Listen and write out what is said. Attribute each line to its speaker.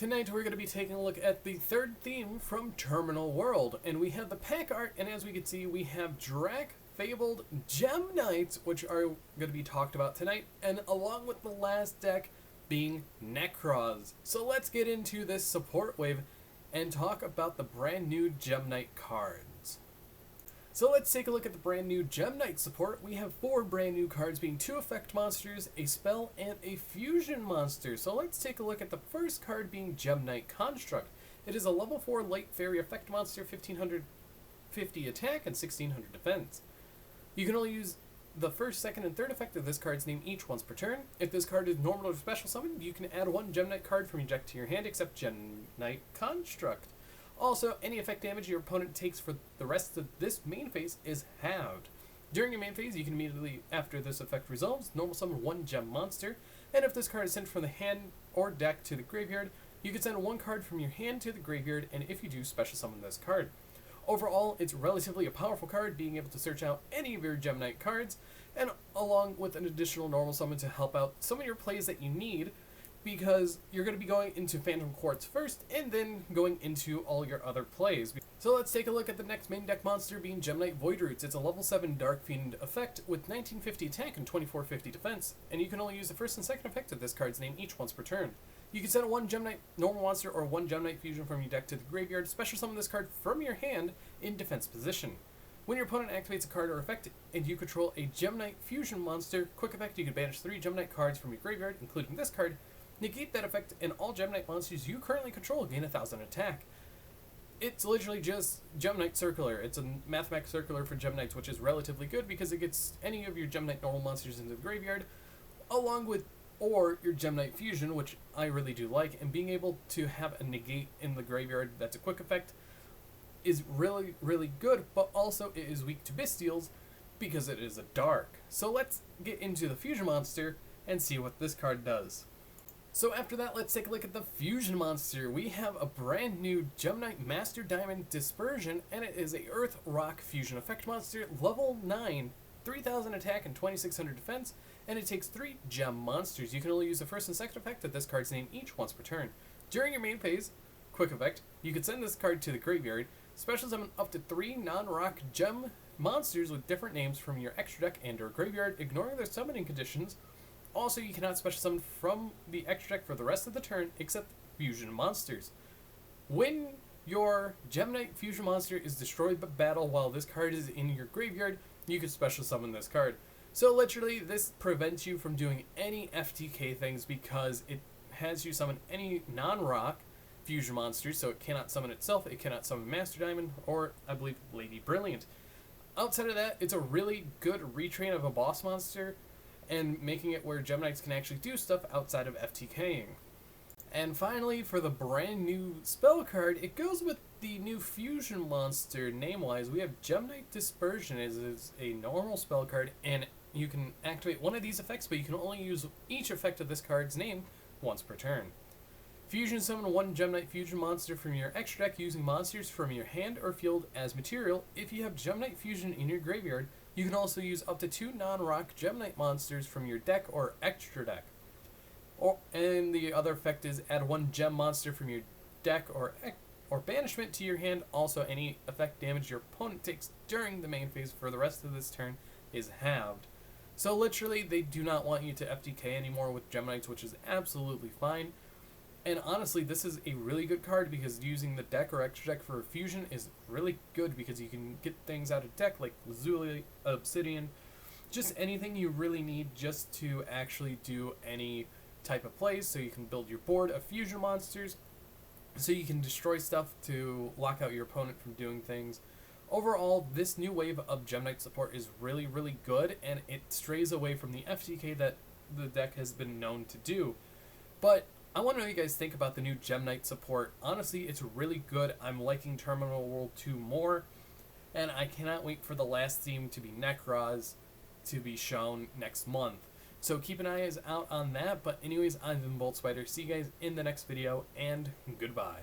Speaker 1: Tonight we're going to be taking a look at the third theme from Terminal World, and we have the pack art, and as we can see we have Drac, Fabled, Gem Knights, which are going to be talked about tonight, and along with the last deck being Necros. So let's get into this support wave and talk about the brand new Gem Knight cards. So let's take a look at the brand new Gem Knight support. We have 4 brand new cards, being 2 effect monsters, a spell, and a fusion monster. So let's take a look at the first card, being Gem Knight Construct. It is a level 4 light fairy effect monster, 1550 attack and 1600 defense. You can only use the first, second, and third effect of this card's name each once per turn. If this card is normal or special summoned, you can add 1 Gem Knight card from your deck to your hand except Gem Knight Construct. Also, any effect damage your opponent takes for the rest of this main phase is halved. During your main phase, you can immediately, after this effect resolves, normal summon 1 gem monster, and if this card is sent from the hand or deck to the graveyard, you can send 1 card from your hand to the graveyard, and if you do, special summon this card. Overall, it's relatively a powerful card, being able to search out any of your Gem Knight cards, and along with an additional normal summon to help out some of your plays that you need, because you're going to be going into Phantom Quartz first, and then going into all your other plays. So let's take a look at the next main deck monster, being Gem Knight Void Roots. It's a level 7 Dark Fiend effect with 1950 attack and 2450 defense, and you can only use the first and second effect of this card's name each once per turn. You can send 1 Gem Knight normal monster or 1 Gem Knight fusion from your deck to the graveyard, special summon this card from your hand in defense position. When your opponent activates a card or effect and you control a Gem Knight fusion monster, quick effect, you can banish 3 Gem Knight cards from your graveyard, including this card, negate that effect, and all Gem Knight monsters you currently control gain 1000 attack. It's literally just Gem Knight Circular. It's a mathematic circular for Gem Knights, which is relatively good because it gets any of your Gem Knight normal monsters into the graveyard, along with or your Gem Knight Fusion, which I really do like, and being able to have a negate in the graveyard that's a quick effect is really, really good, but also it is weak to Bestials because it is a dark. So let's get into the Fusion monster and see what this card does. So after that, let's take a look at the Fusion monster. We have a brand new Gem Knight Master Diamond Dispersion, and it is a Earth Rock Fusion effect monster, level 9, 3000 attack and 2600 defense, and it takes 3 gem monsters. You can only use the first and second effect of this card's name each once per turn. During your main phase, quick effect, you can send this card to the graveyard, special summon up to 3 non-rock gem monsters with different names from your extra deck and or graveyard, ignoring their summoning conditions. Also, you cannot special summon from the extra deck for the rest of the turn except fusion monsters. When your Gem Knight fusion monster is destroyed by battle while this card is in your graveyard, you can special summon this card. So literally, this prevents you from doing any FTK things because it has you summon any non-rock fusion monsters, so it cannot summon itself, it cannot summon Master Diamond, or I believe Lady Brilliant. Outside of that, it's a really good retrain of a boss monster, and making it where Gem Knights can actually do stuff outside of FTKing. And finally, for the brand new spell card, it goes with the new fusion monster name-wise. We have Gem Knight Dispersion. It is a normal spell card, and you can activate one of these effects, but you can only use each effect of this card's name once per turn. Fusion summon 1 Gem Knight fusion monster from your extra deck using monsters from your hand or field as material. If you have Gem Knight Fusion in your graveyard, you can also use up to 2 non-rock Gem Knight monsters from your deck or extra deck. And the other effect is add 1 gem monster from your deck or banishment to your hand. Also, any effect damage your opponent takes during the main phase for the rest of this turn is halved. So literally, they do not want you to FTK anymore with Gem Knights, which is absolutely fine. And honestly, this is a really good card because using the deck or extra deck for a fusion is really good because you can get things out of deck like Lazuli, Obsidian, just anything you really need just to actually do any type of plays. So you can build your board of fusion monsters so you can destroy stuff to lock out your opponent from doing things. Overall, this new wave of Gem Knight support is really, really good, and it strays away from the FTK that the deck has been known to do. But I want to know what you guys think about the new Gem Knight support. Honestly, it's really good. I'm liking Terminal World 2 more, and I cannot wait for the last theme to be Necros to be shown next month. So keep an eye out on that. But anyways, I've been Bolt Spider. See you guys in the next video, and goodbye.